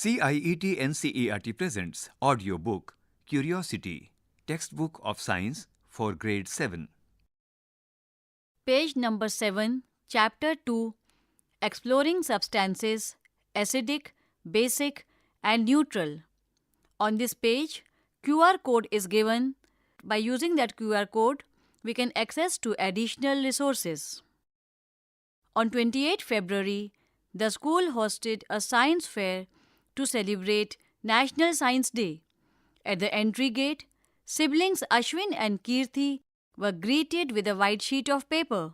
CIET NCERT presents audiobook Curiosity, Textbook of Science for Grade 7. Page number 7, Chapter 2, Exploring Substances, Acidic, Basic and Neutral. On this page, QR code is given. By using that QR code, we can access to additional resources. On 28 February, the school hosted a science fair to celebrate National Science Day. At the entry gate, siblings Ashwin and Kirti were greeted with a white sheet of paper.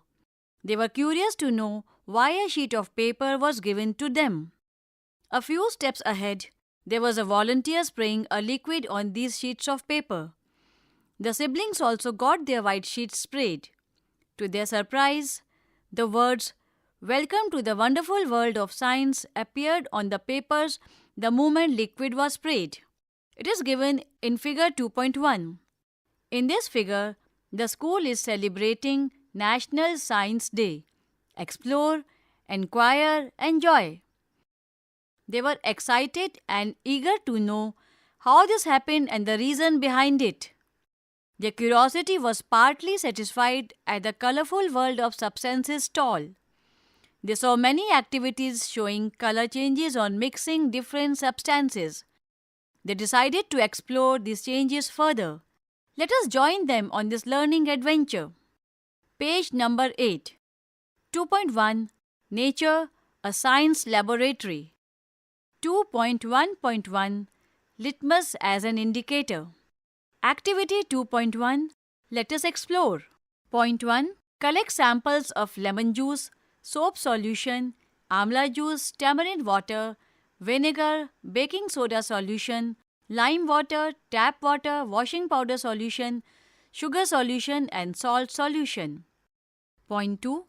They were curious to know why a sheet of paper was given to them. A few steps ahead, there was a volunteer spraying a liquid on these sheets of paper. The siblings also got their white sheets sprayed. To their surprise, the words, "Welcome to the wonderful world of science" appeared on the papers the moment liquid was sprayed. It is given in figure 2.1. In this figure, the school is celebrating National Science Day. Explore, inquire, enjoy. They were excited and eager to know how this happened and the reason behind it. Their curiosity was partly satisfied at the colorful world of substances stall. They saw many activities showing color changes on mixing different substances. They decided to explore these changes further. Let us join them on this learning adventure. Page number 8. 2.1 Nature, a Science Laboratory. 2.1.1 Litmus as an Indicator. Activity 2.1 Let us explore. Point 1 Collect samples of lemon juice, soap solution, amla juice, tamarind water, vinegar, baking soda solution, lime water, tap water, washing powder solution, sugar solution and salt solution. Point 2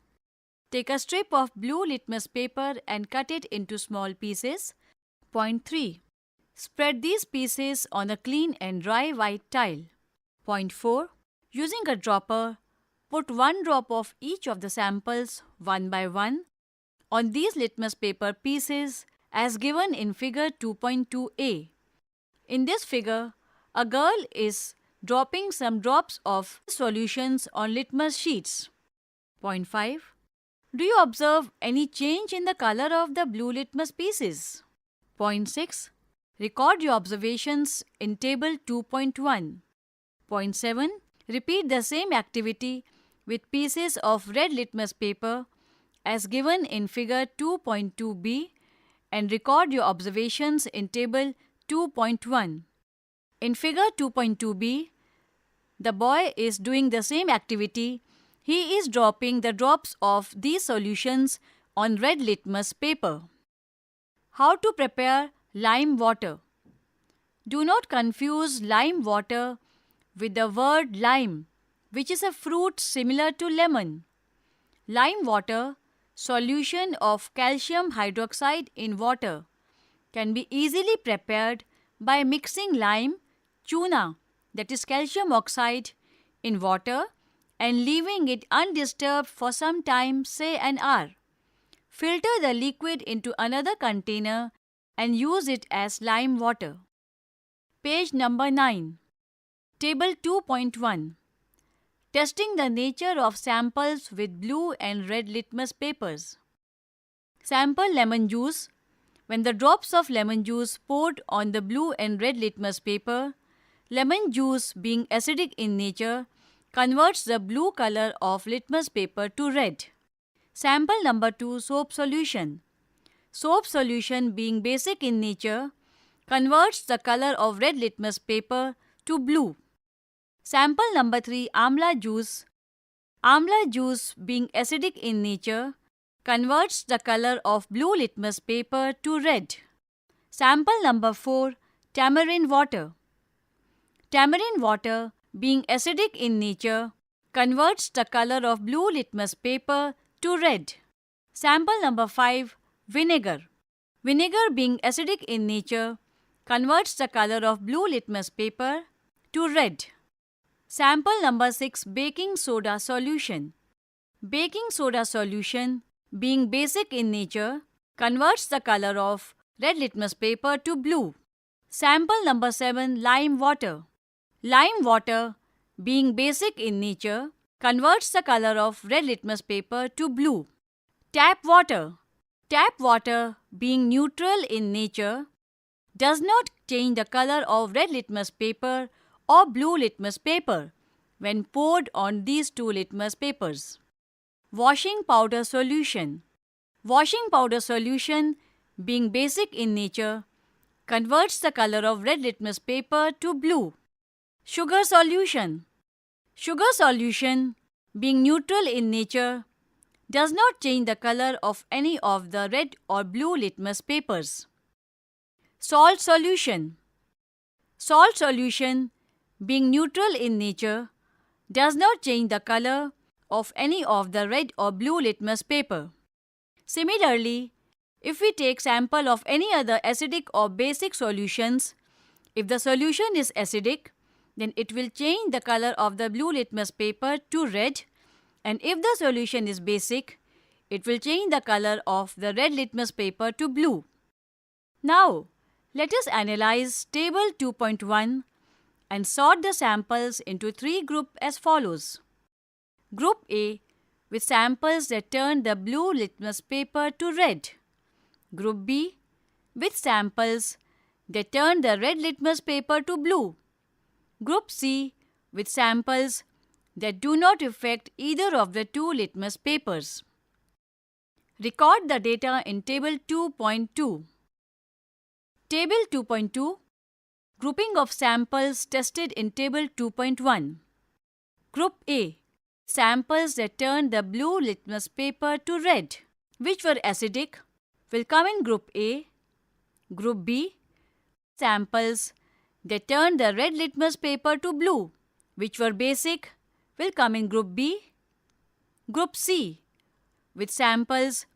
Take a strip of blue litmus paper and cut it into small pieces. Point 3 Spread these pieces on a clean and dry white tile. Point 4 Using a dropper, put one drop of each of the samples, one by one, on these litmus paper pieces as given in figure 2.2a. In this figure, a girl is dropping some drops of solutions on litmus sheets. Point 5. Do you observe any change in the color of the blue litmus pieces? Point 6. Record your observations in table 2.1. Point 7. Repeat the same activity with pieces of red litmus paper as given in figure 2.2b and record your observations in table 2.1. In figure 2.2b, the boy is doing the same activity. He is dropping the drops of these solutions on red litmus paper. How to prepare lime water? Do not confuse lime water with the word lime, which is a fruit similar to lemon. Lime water, solution of calcium hydroxide in water, can be easily prepared by mixing lime, chuna, that is calcium oxide, in water and leaving it undisturbed for some time, say an hour. Filter the liquid into another container and use it as lime water. Page number 9. Table 2.1. Testing the nature of samples with blue and red litmus papers. Sample lemon juice. When the drops of lemon juice poured on the blue and red litmus paper, lemon juice, being acidic in nature, converts the blue color of litmus paper to red. Sample number 2 soap solution. Soap solution, being basic in nature, converts the color of red litmus paper to blue. Sample number 3 amla juice. Amla juice, being acidic in nature, converts the color of blue litmus paper to red. Sample number 4 tamarind water. Tamarind water, being acidic in nature, converts the color of blue litmus paper to red. Sample number 5 vinegar. Vinegar, being acidic in nature, converts the color of blue litmus paper to red. Sample number 6 baking soda solution. Baking soda solution, being basic in nature, converts the color of red litmus paper to blue. Sample number 7, lime water. Lime water, being basic in nature, converts the color of red litmus paper to blue. Tap water. Tap water, being neutral in nature, does not change the color of red litmus paper or blue litmus paper when poured on these two litmus papers. Washing powder solution. Washing powder solution, being basic in nature, converts the color of red litmus paper to blue. Sugar solution. Sugar solution, being neutral in nature, does not change the color of any of the red or blue litmus papers. Salt solution. Salt solution, being neutral in nature, does not change the color of any of the red or blue litmus paper. Similarly, if we take sample of any other acidic or basic solutions, if the solution is acidic, then it will change the color of the blue litmus paper to red, and if the solution is basic, it will change the color of the red litmus paper to blue. Now, let us analyze table 2.1 and sort the samples into three groups as follows. Group A, with samples that turn the blue litmus paper to red. Group B, with samples that turn the red litmus paper to blue. Group C, with samples that do not affect either of the two litmus papers. Record the data in Table 2.2. Table 2.2, grouping of samples tested in Table 2.1. Group A, samples that turn the blue litmus paper to red, which were acidic, will come in Group A. Group B, samples that turn the red litmus paper to blue, which were basic, will come in Group B. Group C, with samples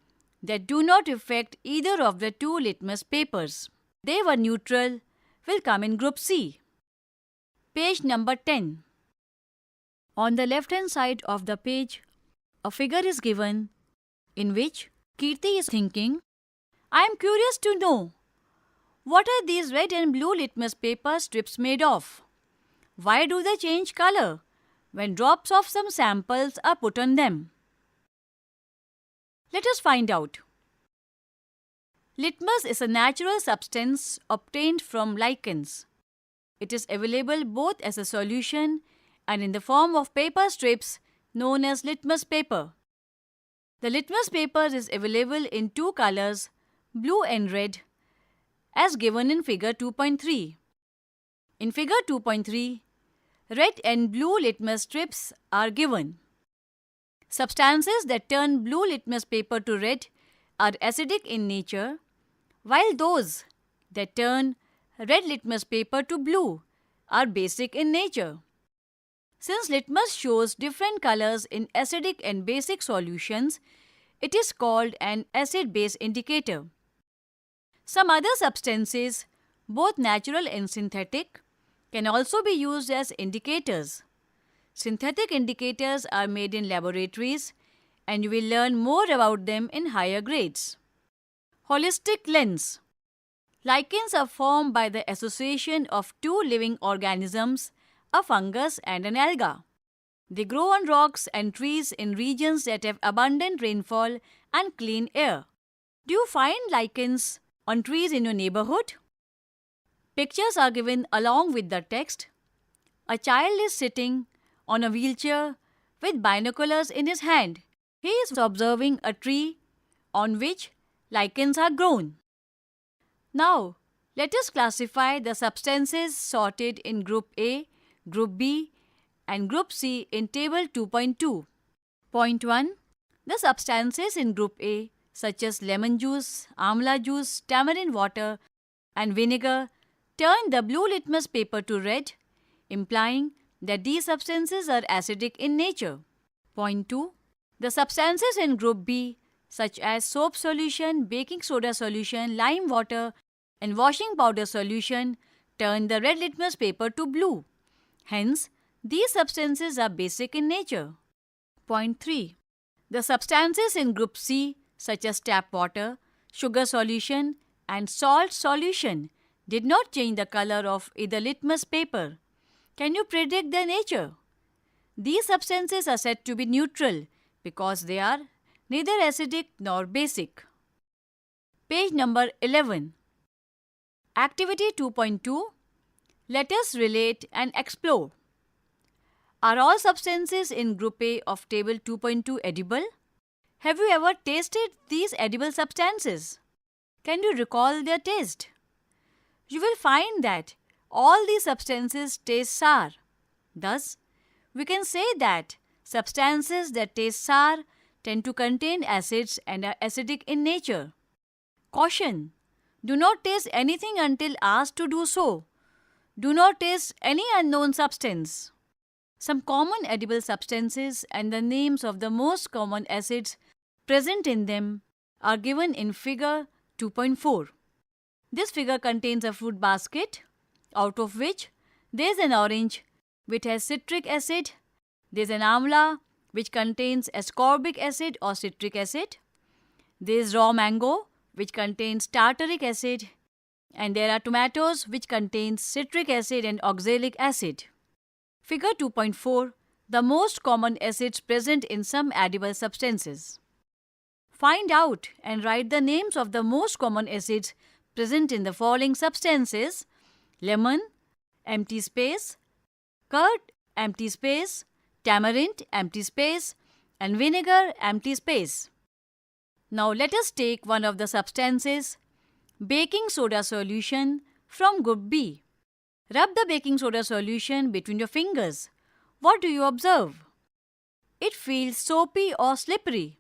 that do not affect either of the two litmus papers, they were neutral, will come in Group C. Page number 10. On the left-hand side of the page, a figure is given in which Kirti is thinking, I am curious to know, what are these red and blue litmus paper strips made of? Why do they change color when drops of some samples are put on them? Let us find out. Litmus is a natural substance obtained from lichens. It is available both as a solution and in the form of paper strips known as litmus paper. The litmus paper is available in two colors, blue and red, as given in figure 2.3. In figure 2.3, red and blue litmus strips are given. Substances that turn blue litmus paper to red are acidic in nature, while those that turn red litmus paper to blue are basic in nature. Since litmus shows different colors in acidic and basic solutions, it is called an acid-base indicator. Some other substances, both natural and synthetic, can also be used as indicators. Synthetic indicators are made in laboratories, and you will learn more about them in higher grades. Holistic lens. Lichens are formed by the association of two living organisms, a fungus and an alga. They grow on rocks and trees in regions that have abundant rainfall and clean air. Do you find lichens on trees in your neighborhood? Pictures are given along with the text. A child is sitting on a wheelchair with binoculars in his hand. He is observing a tree on which lichens are grown. Now, let us classify the substances sorted in Group A, Group B, and Group C in Table 2.2. Point 1. The substances in Group A, such as lemon juice, amla juice, tamarind water, and vinegar, turn the blue litmus paper to red, implying that these substances are acidic in nature. Point 2. The substances in Group B, such as soap solution, baking soda solution, lime water, and washing powder solution, turn the red litmus paper to blue. Hence, these substances are basic in nature. Point 3. The substances in Group C, such as tap water, sugar solution, and salt solution did not change the color of either litmus paper. Can you predict their nature? These substances are said to be neutral because they are neither acidic nor basic. Page number 11. Activity 2.2. Let us relate and explore. Are all substances in Group A of Table 2.2 edible? Have you ever tasted these edible substances? Can you recall their taste? You will find that all these substances taste sour. Thus, we can say that substances that taste sour tend to contain acids and are acidic in nature. Caution! Do not taste anything until asked to do so. Do not taste any unknown substance. Some common edible substances and the names of the most common acids present in them are given in figure 2.4. This figure contains a fruit basket, out of which there is an orange which has citric acid, there is an amla which contains ascorbic acid or citric acid, there is raw mango which contains tartaric acid, and there are tomatoes which contains citric acid and oxalic acid. Figure 2.4. The most common acids present in some edible substances. Find out and write the names of the most common acids present in the following substances: lemon, empty space, curd, empty space, tamarind, empty space, and vinegar, empty space. Now let us take one of the substances, baking soda solution from Group B. Rub the baking soda solution between your fingers. What do you observe? It feels soapy or slippery.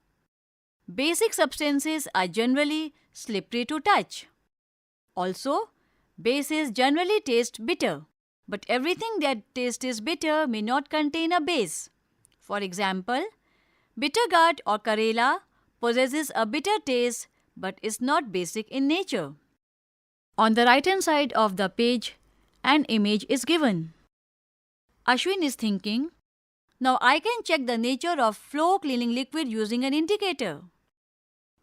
Basic substances are generally slippery to touch. Also, bases generally taste bitter, but everything that tastes bitter may not contain a base. For example, bitter gourd or karela possesses a bitter taste but is not basic in nature. On the right hand side of the page, an image is given. Ashwin is thinking, now I can check the nature of floor cleaning liquid using an indicator.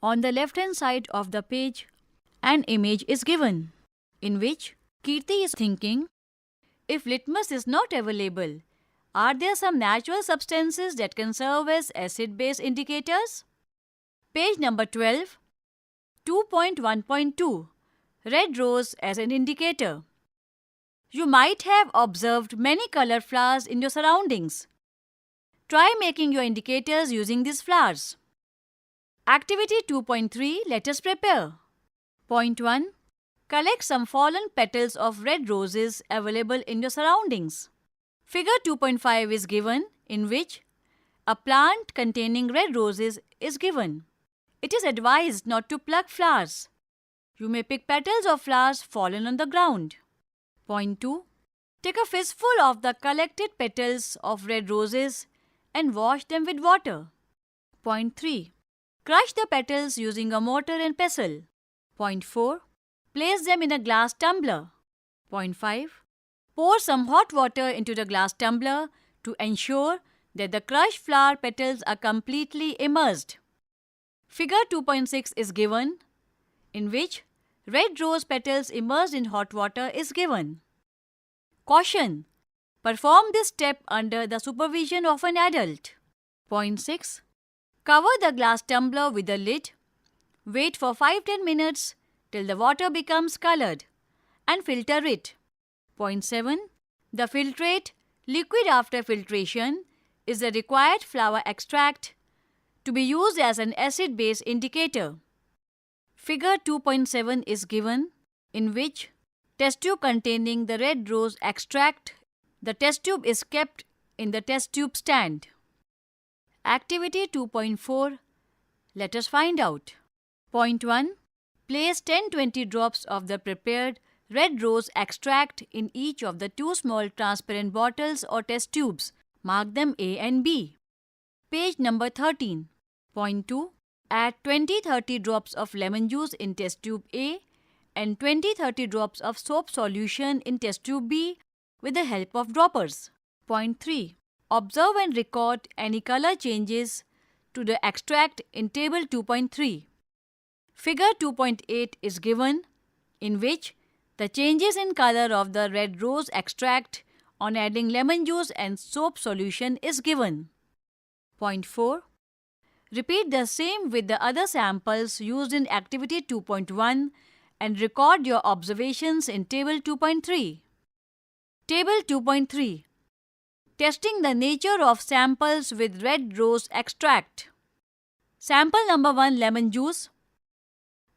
On the left hand side of the page, an image is given, in which Kirti is thinking, if litmus is not available, are there some natural substances that can serve as acid-base indicators? Page number 12, 2.1.2, Red rose as an indicator. You might have observed many colored flowers in your surroundings. Try making your indicators using these flowers. Activity 2.3. Let us prepare. Point 1. Collect some fallen petals of red roses available in your surroundings. Figure 2.5 is given, in which a plant containing red roses is given. It is advised not to pluck flowers. You may pick petals of flowers fallen on the ground. Point 2. Take a fistful of the collected petals of red roses and wash them with water. Point 3. Crush the petals using a mortar and pestle. Point 4. Place them in a glass tumbler. Point 5. Pour some hot water into the glass tumbler to ensure that the crushed flower petals are completely immersed. Figure 2.6 is given, in which red rose petals immersed in hot water is given. Caution! Perform this step under the supervision of an adult. Point 6. Cover the glass tumbler with a lid. Wait for 5-10 minutes till the water becomes colored and filter it. Point 7. The filtrate, liquid after filtration, is the required flower extract to be used as an acid-base indicator. Figure 2.7 is given, in which test tube containing the red rose extract, the test tube is kept in the test tube stand. Activity 2.4. Let us find out. Point 1. Place 10-20 drops of the prepared red rose extract in each of the 2 small transparent bottles or test tubes. Mark them A and B. Page number 13. Point 2. Add 20-30 drops of lemon juice in test tube A and 20-30 drops of soap solution in test tube B with the help of droppers. Point 3. Observe and record any color changes to the extract in table 2.3. Figure 2.8 is given, in which the changes in color of the red rose extract on adding lemon juice and soap solution is given. Point 4. Repeat the same with the other samples used in Activity 2.1 and record your observations in Table 2.3. Table 2.3. Testing the nature of samples with red rose extract. Sample number 1, lemon juice.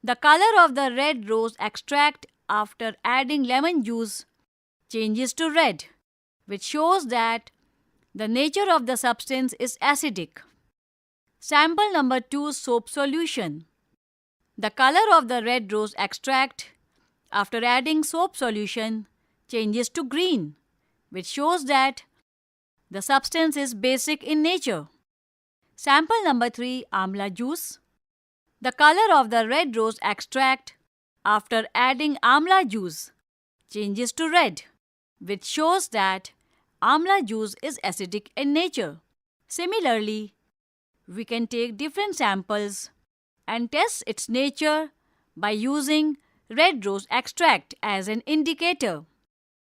The color of the red rose extract after adding lemon juice changes to red, which shows that the nature of the substance is acidic. Sample number 2, soap solution. The color of the red rose extract after adding soap solution changes to green, which shows that the substance is basic in nature. Sample number 3, amla juice. The color of the red rose extract after adding amla juice changes to red, which shows that amla juice is acidic in nature. Similarly, we can take different samples and test its nature by using red rose extract as an indicator.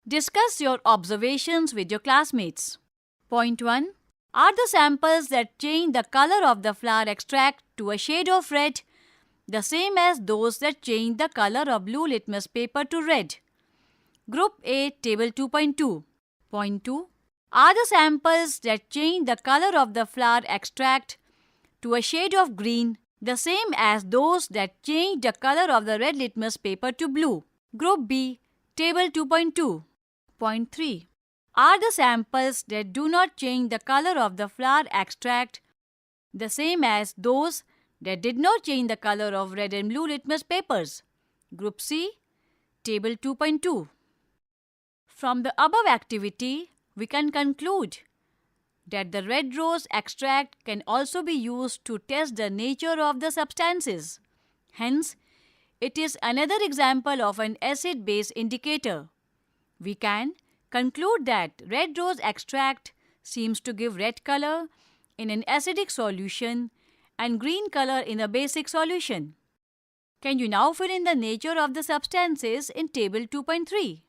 Discuss your observations with your classmates. Point 1. Are the samples that change the color of the flower extract to a shade of red the same as those that change the color of blue litmus paper to red? Group A, Table 2.2. Point 2. Are the samples that change the color of the flower extract to a shade of green the same as those that change the color of the red litmus paper to blue? Group B, Table 2.2. Point 3. Are the samples that do not change the color of the flower extract the same as those that did not change the color of red and blue litmus papers? Group C, Table 2.2. From the above activity, we can conclude that the red rose extract can also be used to test the nature of the substances. Hence, it is another example of an acid-base indicator. We can conclude that red rose extract seems to give red color in an acidic solution and green color in a basic solution. Can you now fill in the nature of the substances in Table 2.3?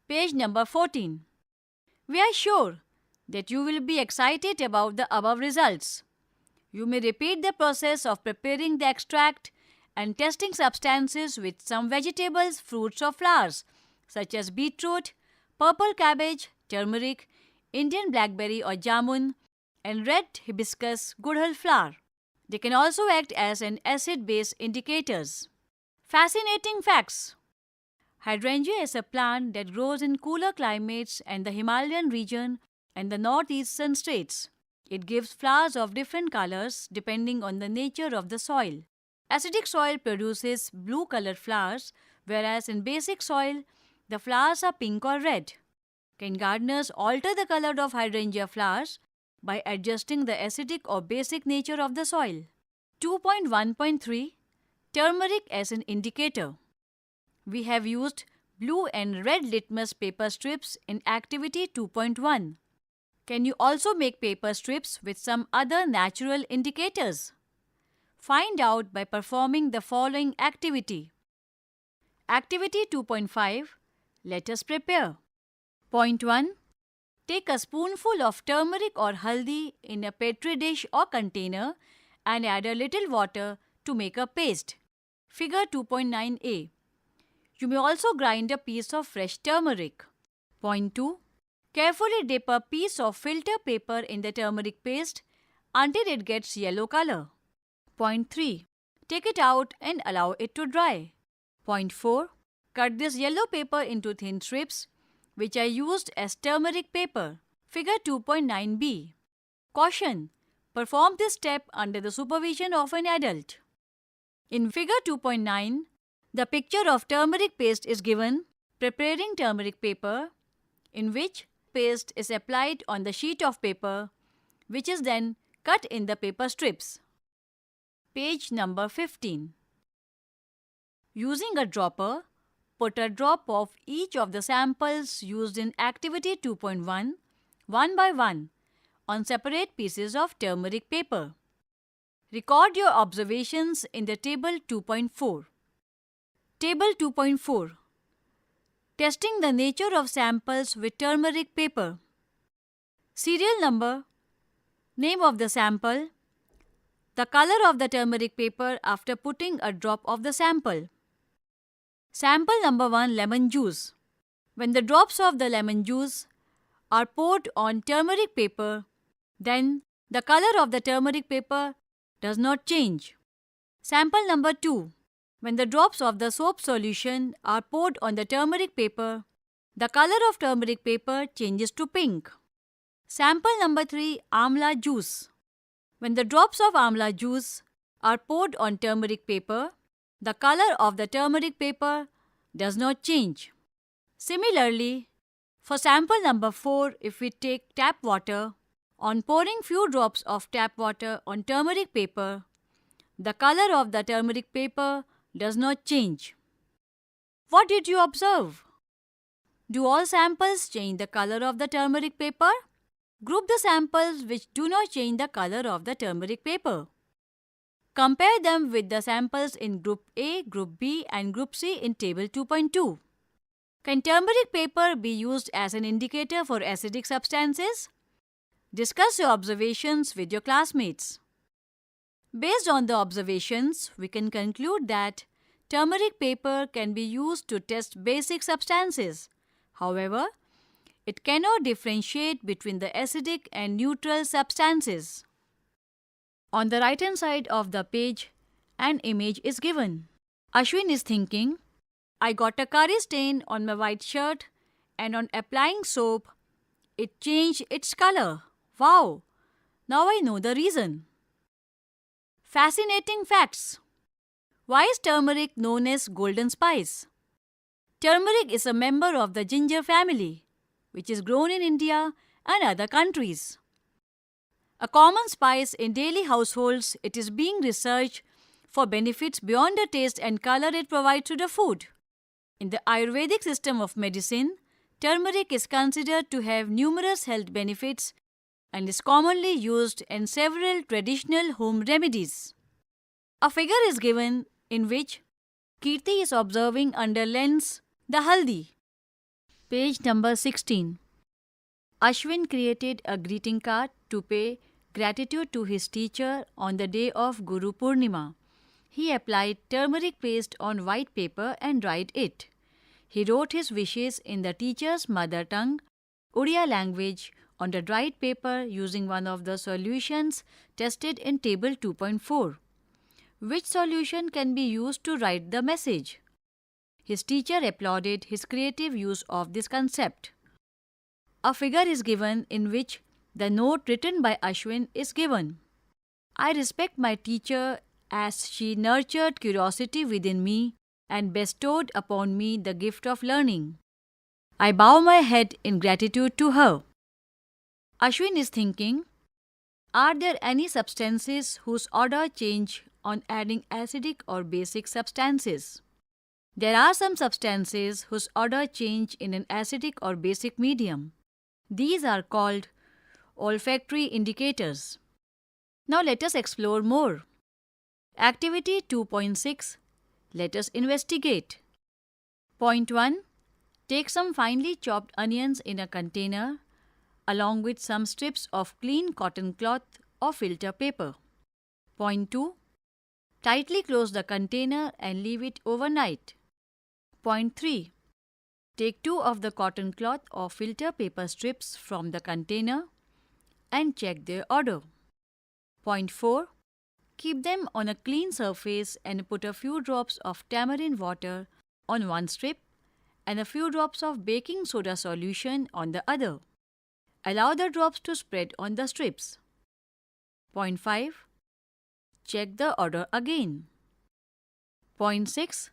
Page number 14. We are sure that you will be excited about the above results. You may repeat the process of preparing the extract and testing substances with some vegetables, fruits or flowers such as beetroot, purple cabbage, turmeric, Indian blackberry or jamun, and red hibiscus gudhal flower. They can also act as an acid-base indicators. Fascinating facts. Hydrangea is a plant that grows in cooler climates and the Himalayan region and the northeastern states. It gives flowers of different colors depending on the nature of the soil. Acidic soil produces blue-colored flowers, whereas in basic soil, the flowers are pink or red. Can gardeners alter the color of hydrangea flowers by adjusting the acidic or basic nature of the soil? 2.1.3 Turmeric as an indicator. We have used blue and red litmus paper strips in Activity 2.1. Can you also make paper strips with some other natural indicators? Find out by performing the following activity. Activity 2.5. Let us prepare. Point 1. Take a spoonful of turmeric or haldi in a petri dish or container and add a little water to make a paste. Figure 2.9a. You may also grind a piece of fresh turmeric. Point 2. Carefully dip a piece of filter paper in the turmeric paste until it gets yellow color. Point 3. Take it out and allow it to dry. Point 4. Cut this yellow paper into thin strips, which are used as turmeric paper. Figure 2.9b. Caution: perform this step under the supervision of an adult. In Figure 2.9, the picture of turmeric paste is given, preparing turmeric paper, in which paste is applied on the sheet of paper, which is then cut in the paper strips. Page number 15. Using a dropper, put a drop of each of the samples used in Activity 2.1, one by one, on separate pieces of turmeric paper. Record your observations in the Table 2.4. Table 2.4. Testing the nature of samples with turmeric paper. Serial number, name of the sample, the color of the turmeric paper after putting a drop of the sample. Sample number 1, lemon juice. When the drops of the lemon juice are poured on turmeric paper, then the color of the turmeric paper does not change. Sample number 2. When the drops of the soap solution are poured on the turmeric paper, the color of turmeric paper changes to pink. Sample number 3, amla juice. When the drops of amla juice are poured on turmeric paper, the color of the turmeric paper does not change. Similarly, for sample number 4, if we take tap water, on pouring few drops of tap water on turmeric paper, the color of the turmeric paper does not change. What did you observe? Do all samples change the color of the turmeric paper? Group the samples which do not change the color of the turmeric paper. Compare them with the samples in Group A, Group B and Group C in Table 2.2. Can turmeric paper be used as an indicator for acidic substances? Discuss your observations with your classmates. Based on the observations, we can conclude that turmeric paper can be used to test basic substances. However, it cannot differentiate between the acidic and neutral substances. On the right-hand side of the page, an image is given. Ashwin is thinking, I got a curry stain on my white shirt and on applying soap, it changed its color. Wow! Now I know the reason. Fascinating facts. Why is turmeric known as golden spice? Turmeric is a member of the ginger family, which is grown in India and other countries. A common spice in daily households, it is being researched for benefits beyond the taste and color it provides to the food. In the Ayurvedic system of medicine, turmeric is considered to have numerous health benefits and is commonly used in several traditional home remedies. A figure is given in which Kirti is observing under lens the haldi. Page number 16. Ashwin created a greeting card to pay gratitude to his teacher on the day of Guru Purnima. He applied turmeric paste on white paper and dried it. He wrote his wishes in the teacher's mother tongue, Odia language, on the dried paper using one of the solutions tested in Table 2.4. Which solution can be used to write the message? His teacher applauded his creative use of this concept. A figure is given in which the note written by Ashwin is given. I respect my teacher as she nurtured curiosity within me and bestowed upon me the gift of learning. I bow my head in gratitude to her. Ashwin is thinking, are there any substances whose odor change on adding acidic or basic substances? There are some substances whose odor change in an acidic or basic medium. These are called olfactory indicators. Now let us explore more. Activity 2.6. Let us investigate. Point 1. Take some finely chopped onions in a container along with some strips of clean cotton cloth or filter paper. Point 2. Tightly close the container and leave it overnight. Point 3. Take 2 of the cotton cloth or filter paper strips from the container and check their odor. Point 4. Keep them on a clean surface and put a few drops of tamarind water on one strip and a few drops of baking soda solution on the other. Allow the drops to spread on the strips. Point 5. Check the odor again. Point 6.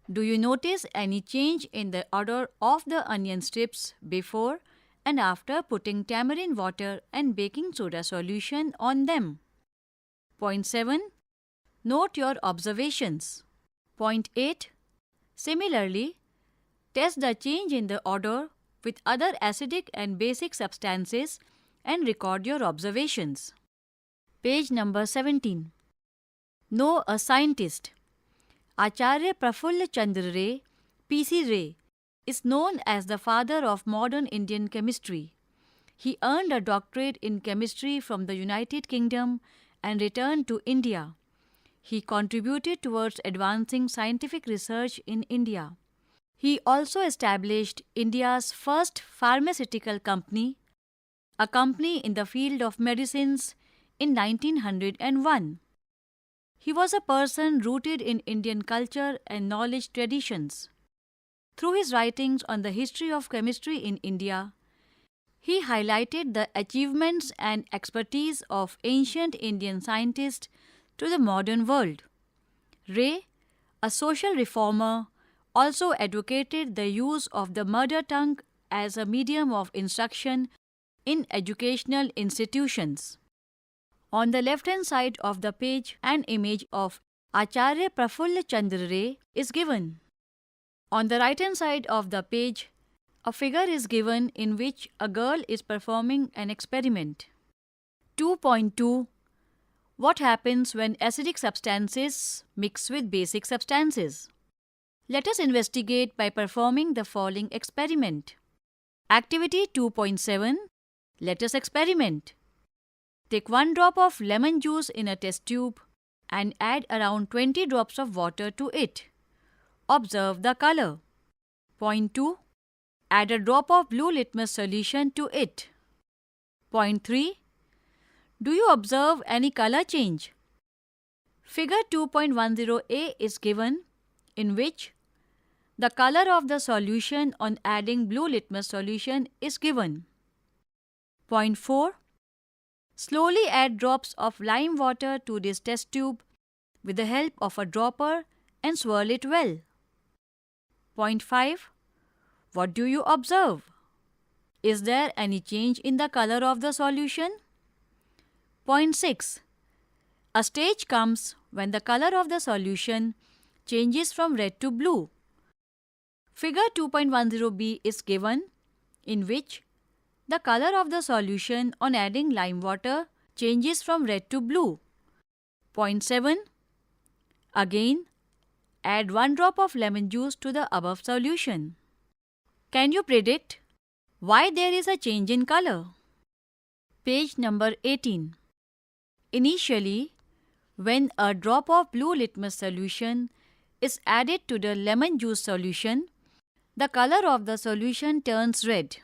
Do you notice any change in the odor of the onion strips before and after putting tamarind water and baking soda solution on them? Point 7. Note your observations. Point 8. Similarly, test the change in the odor with other acidic and basic substances and record your observations. Page number 17. Know a scientist. Acharya Prafulla Chandra Ray, P.C. Ray, is known as the father of modern Indian chemistry. He earned a doctorate in chemistry from the United Kingdom and returned to India. He contributed towards advancing scientific research in India. He also established India's first pharmaceutical company, a company in the field of medicines, in 1901. He was a person rooted in Indian culture and knowledge traditions. Through his writings on the history of chemistry in India, he highlighted the achievements and expertise of ancient Indian scientists to the modern world. Ray, a social reformer, also advocated the use of the mother tongue as a medium of instruction in educational institutions. On the left-hand side of the page, an image of Acharya Prafulla Chandra Ray is given. On the right-hand side of the page, a figure is given in which a girl is performing an experiment. 2.2. What happens when acidic substances mix with basic substances? Let us investigate by performing the following experiment. Activity 2.7. Let us experiment. Take 1 drop of lemon juice in a test tube and add around 20 drops of water to it. Observe the color. Point 2. Add a drop of blue litmus solution to it. Point 3. Do you observe any color change? Figure 2.10a is given, in which the color of the solution on adding blue litmus solution is given. Point 4. Slowly add drops of lime water to this test tube with the help of a dropper and swirl it well. Point 5. What do you observe? Is there any change in the color of the solution? Point 6. A stage comes when the color of the solution changes from red to blue. Figure 2.10b is given, in which the color of the solution on adding lime water changes from red to blue. Point 7. Again, add 1 drop of lemon juice to the above solution. Can you predict why there is a change in color? Page number 18. Initially, when a drop of blue litmus solution is added to the lemon juice solution, the color of the solution turns red.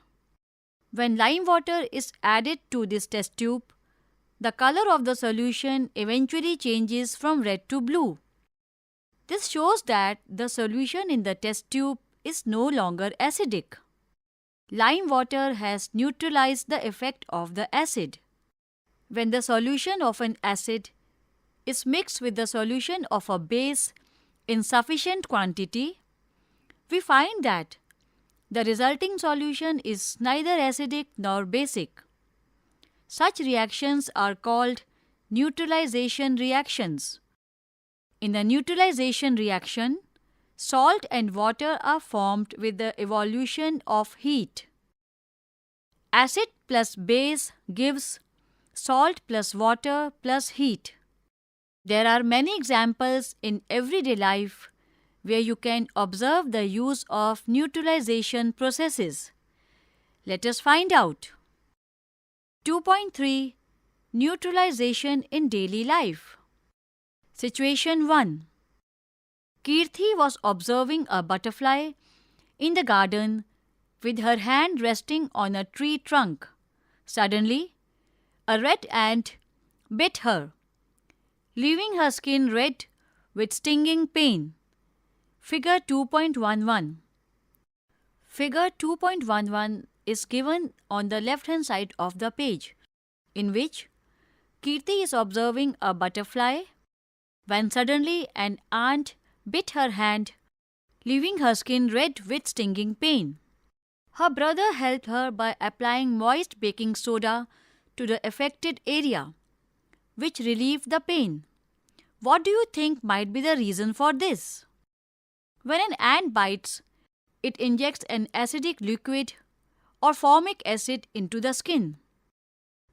When lime water is added to this test tube, the color of the solution eventually changes from red to blue. This shows that the solution in the test tube is no longer acidic. Lime water has neutralized the effect of the acid. When the solution of an acid is mixed with the solution of a base in sufficient quantity, we find that the resulting solution is neither acidic nor basic. Such reactions are called neutralization reactions. In the neutralization reaction, salt and water are formed with the evolution of heat. Acid plus base gives salt plus water plus heat. There are many examples in everyday life where you can observe the use of neutralization processes. Let us find out. 2.3. Neutralization in daily life. Situation 1. Kirti was observing a butterfly in the garden with her hand resting on a tree trunk. Suddenly, a red ant bit her, leaving her skin red with stinging pain. Figure 2.11. Figure 2.11 is given on the left-hand side of the page, in which Kirti is observing a butterfly when suddenly an ant bit her hand, leaving her skin red with stinging pain. Her brother helped her by applying moist baking soda to the affected area, which relieved the pain. What do you think might be the reason for this? When an ant bites, it injects an acidic liquid or formic acid into the skin.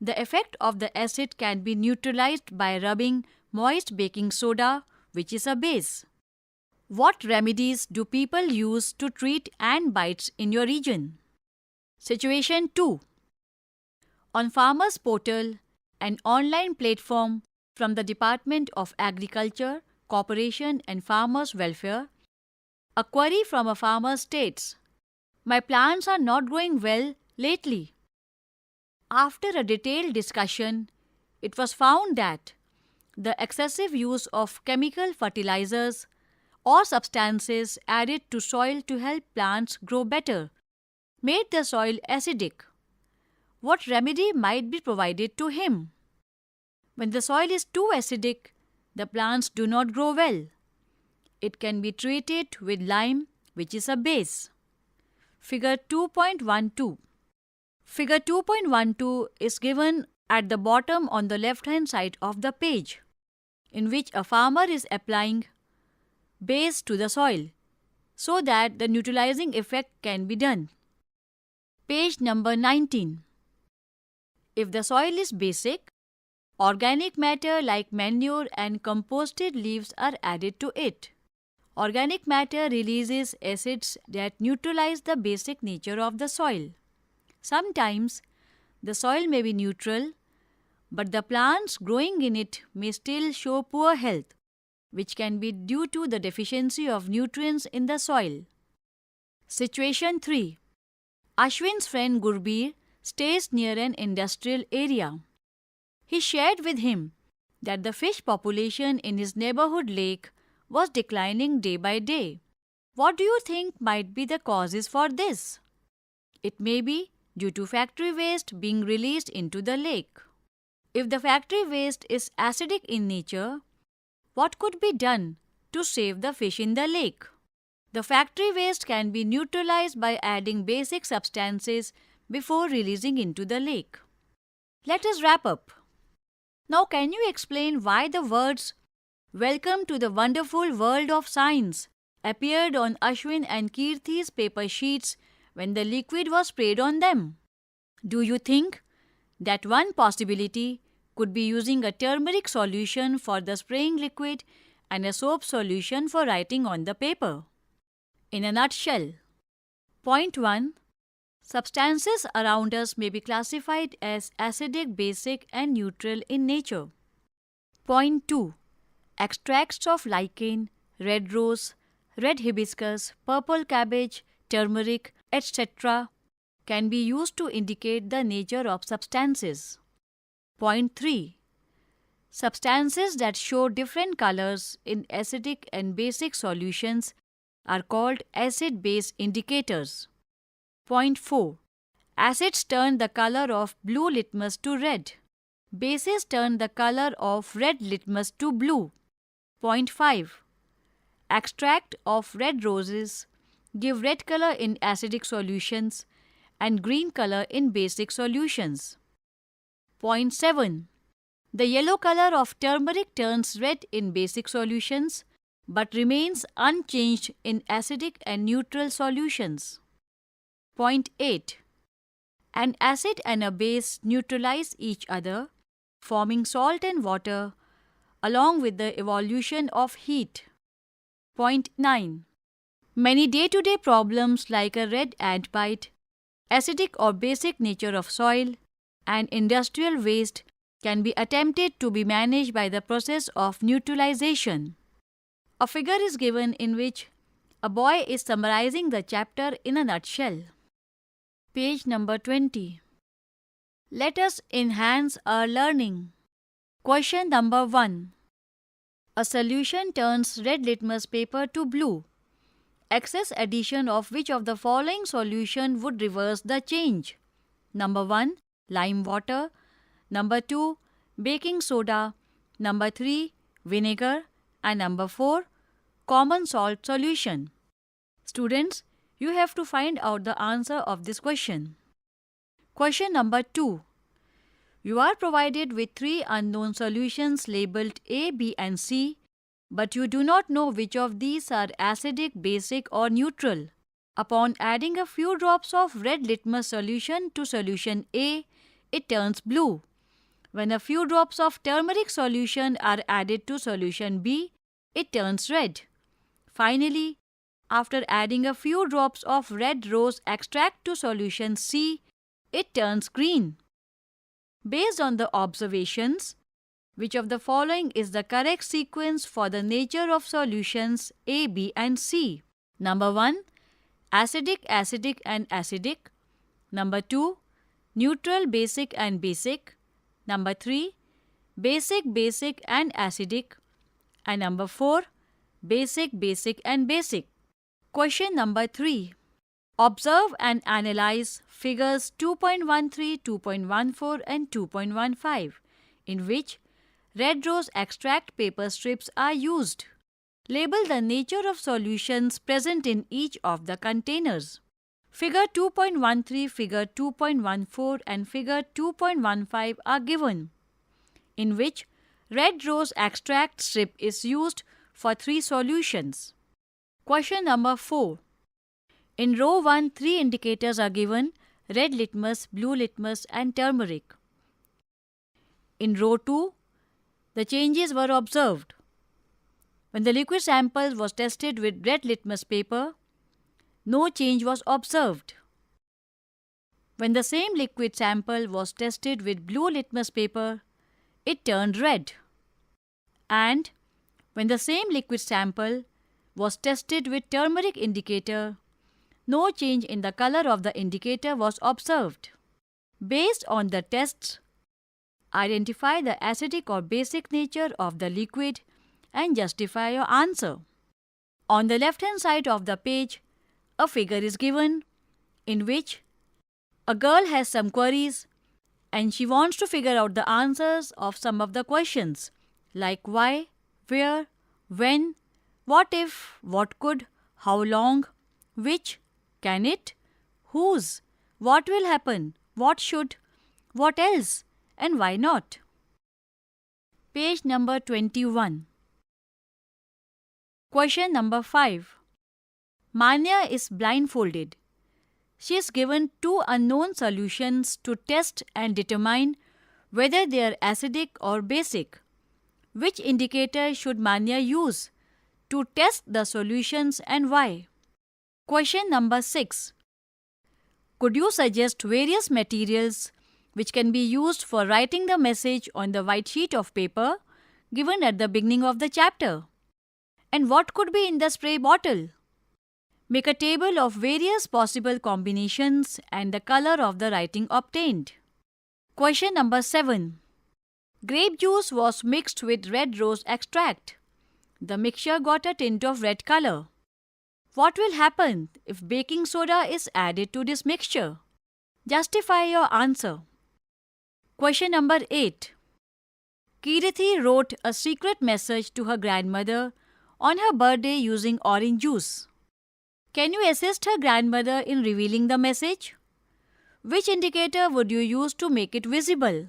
The effect of the acid can be neutralized by rubbing moist baking soda, which is a base. What remedies do people use to treat ant bites in your region? Situation 2. On Farmers Portal, an online platform from the Department of Agriculture, Cooperation and Farmers Welfare, a query from a farmer states, "My plants are not growing well lately." After a detailed discussion, it was found that the excessive use of chemical fertilizers or substances added to soil to help plants grow better made the soil acidic. What remedy might be provided to him? When the soil is too acidic, the plants do not grow well. It can be treated with lime, which is a base. Figure 2.12. Figure 2.12 is given at the bottom on the left-hand side of the page, in which a farmer is applying base to the soil so that the neutralizing effect can be done. Page number 19. If the soil is basic, organic matter like manure and composted leaves are added to it. Organic matter releases acids that neutralize the basic nature of the soil. Sometimes the soil may be neutral, but the plants growing in it may still show poor health, which can be due to the deficiency of nutrients in the soil. Situation 3. Ashwin's friend Gurbir stays near an industrial area. He shared with him that the fish population in his neighborhood lake was declining day by day. What do you think might be the causes for this? It may be due to factory waste being released into the lake. If the factory waste is acidic in nature, what could be done to save the fish in the lake? The factory waste can be neutralized by adding basic substances before releasing into the lake. Let us wrap up. Now, can you explain why the words "Welcome to the wonderful world of science" appeared on Ashwin and Kirti's paper sheets when the liquid was sprayed on them? Do you think that one possibility could be using a turmeric solution for the spraying liquid and a soap solution for writing on the paper? In a nutshell, point 1. Substances around us may be classified as acidic, basic and neutral in nature. Point 2. Extracts of lichen, red rose, red hibiscus, purple cabbage, turmeric, etc. can be used to indicate the nature of substances. Point 3. Substances that show different colors in acidic and basic solutions are called acid-base indicators. Point 4. Acids turn the color of blue litmus to red. Bases turn the color of red litmus to blue. Point 5. Extract of red roses give red color in acidic solutions and green color in basic solutions. Point 7. The yellow color of turmeric turns red in basic solutions but remains unchanged in acidic and neutral solutions. Point 8. An acid and a base neutralize each other, forming salt and water along with the evolution of heat. Point 9. Many day-to-day problems like a red ant bite, acidic or basic nature of soil, and industrial waste can be attempted to be managed by the process of neutralization. A figure is given in which a boy is summarizing the chapter in a nutshell. Page number 20. Let us enhance our learning. Question number 1. A solution turns red litmus paper to blue. Excess addition of which of the following solution would reverse the change? Number 1. Lime water. Number 2. Baking soda. Number 3. Vinegar. And number 4. Common salt solution. Students, you have to find out the answer of this question. Question number 2. You are provided with 3 unknown solutions labeled A, B and C, but you do not know which of these are acidic, basic or neutral. Upon adding a few drops of red litmus solution to solution A, it turns blue. When a few drops of turmeric solution are added to solution B, it turns red. Finally, after adding a few drops of red rose extract to solution C, it turns green. Based on the observations, which of the following is the correct sequence for the nature of solutions A, B and C? Number 1. Acidic, acidic and acidic. Number 2. Neutral, basic and basic. Number 3. Basic, basic and acidic. And number 4. Basic, basic and basic. Question number 3. Observe and analyze figures 2.13, 2.14 and 2.15 in which red rose extract paper strips are used. Label the nature of solutions present in each of the containers. Figure 2.13, figure 2.14 and figure 2.15 are given, in which red rose extract strip is used for 3 solutions. Question number 4. In row 1, 3 indicators are given: red litmus, blue litmus and turmeric. In row 2, the changes were observed. When the liquid sample was tested with red litmus paper, no change was observed. When the same liquid sample was tested with blue litmus paper, it turned red. And when the same liquid sample was tested with turmeric indicator, no change in the color of the indicator was observed. Based on the tests, identify the acidic or basic nature of the liquid and justify your answer. On the left-hand side of the page, a figure is given in which a girl has some queries and she wants to figure out the answers of some of the questions like why, where, when, what if, what could, how long, which, can it, whose, what will happen, what should, what else, and why not. Page number 21. Question number 5. Manya is blindfolded. She is given 2 unknown solutions to test and determine whether they are acidic or basic. Which indicator should Manya use to test the solutions and why? Question number 6. Could you suggest various materials which can be used for writing the message on the white sheet of paper given at the beginning of the chapter? And what could be in the spray bottle? Make a table of various possible combinations and the color of the writing obtained. Question number 7. Grape juice was mixed with red rose extract. The mixture got a tint of red color. What will happen if baking soda is added to this mixture? Justify your answer. Question number 8. Kirithi wrote a secret message to her grandmother on her birthday using orange juice. Can you assist her grandmother in revealing the message? Which indicator would you use to make it visible?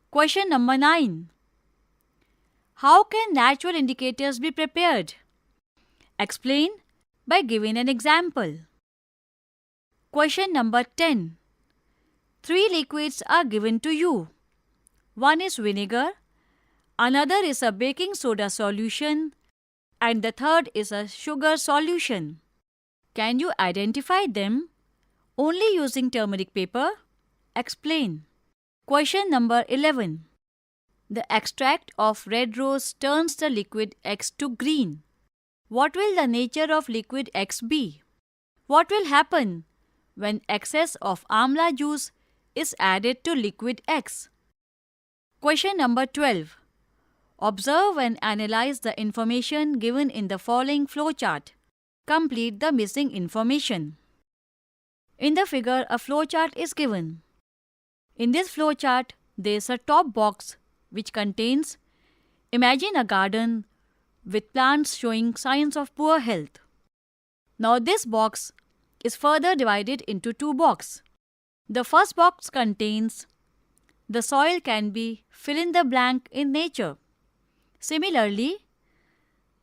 Question number 9. How can natural indicators be prepared? Explain by giving an example. Question number 10. 3 liquids are given to you. One is vinegar, another is a baking soda solution, and the third is a sugar solution. Can you identify them only using turmeric paper? Explain. Question number 11. The extract of red rose turns the liquid X to green. What will the nature of liquid X be? What will happen when excess of amla juice is added to liquid X? Question number 12. Observe and analyze the information given in the following flowchart. Complete the missing information. In the figure, a flowchart is given. In this flowchart, there is a top box which contains: imagine a garden with plants showing signs of poor health. Now this box is further divided into 2 boxes. The first box contains: the soil can be fill in the blank in nature. Similarly,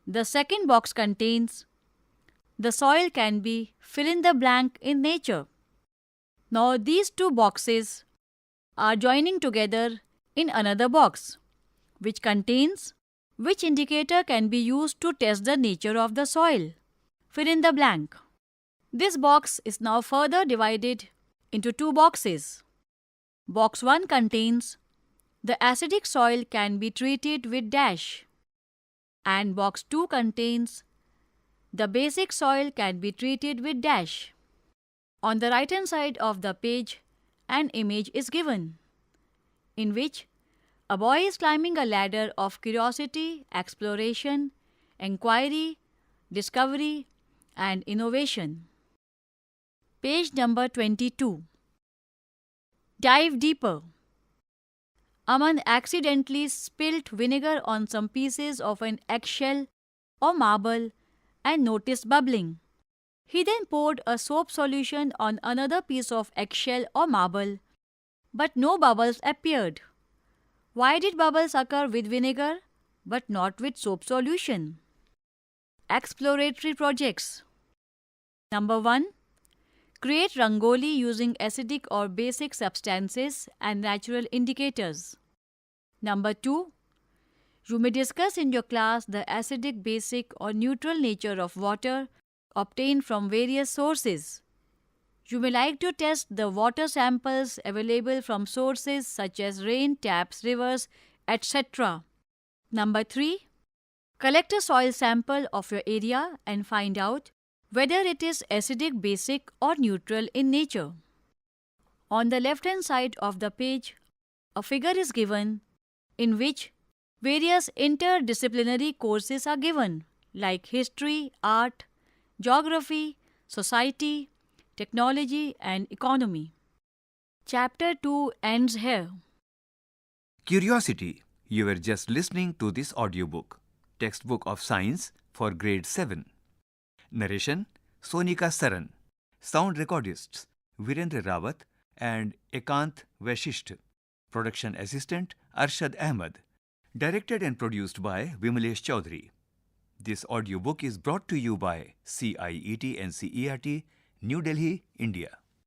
the second box contains: the soil can be fill in the blank in nature. Now these 2 boxes are joining together in another box, which contains Which indicator can be used to test the nature of the soil? Fill in the blank. This box is now further divided into two boxes. Box 1 contains the acidic soil can be treated with dash, and box 2 contains the basic soil can be treated with dash. On the right hand side of the page, an image is given in which a boy is climbing a ladder of curiosity, exploration, inquiry, discovery, and innovation. Page number 22. Dive deeper. Aman accidentally spilt vinegar on some pieces of an eggshell or marble and noticed bubbling. He then poured a soap solution on another piece of eggshell or marble, but no bubbles appeared. Why did bubbles occur with vinegar but not with soap solution? Exploratory projects. Number 1. Create rangoli using acidic or basic substances and natural indicators. Number 2. You may discuss in your class the acidic, basic, or neutral nature of water obtained from various sources. You may like to test the water samples available from sources such as rain, taps, rivers, etc. Number 3. Collect a soil sample of your area and find out whether it is acidic, basic, or neutral in nature. On the left-hand side of the page, a figure is given in which various interdisciplinary courses are given like history, art, geography, society, technology, and economy. Chapter 2 ends here. Curiosity. You were just listening to this audiobook, Textbook of Science for Grade 7. Narration Sonika Saran. Sound recordists Virendra Rawat and Ekant Vashisht. Production assistant Arshad Ahmed. Directed and produced by Vimalesh Chaudhary. This audiobook is brought to you by CIET NCERT, New Delhi, India.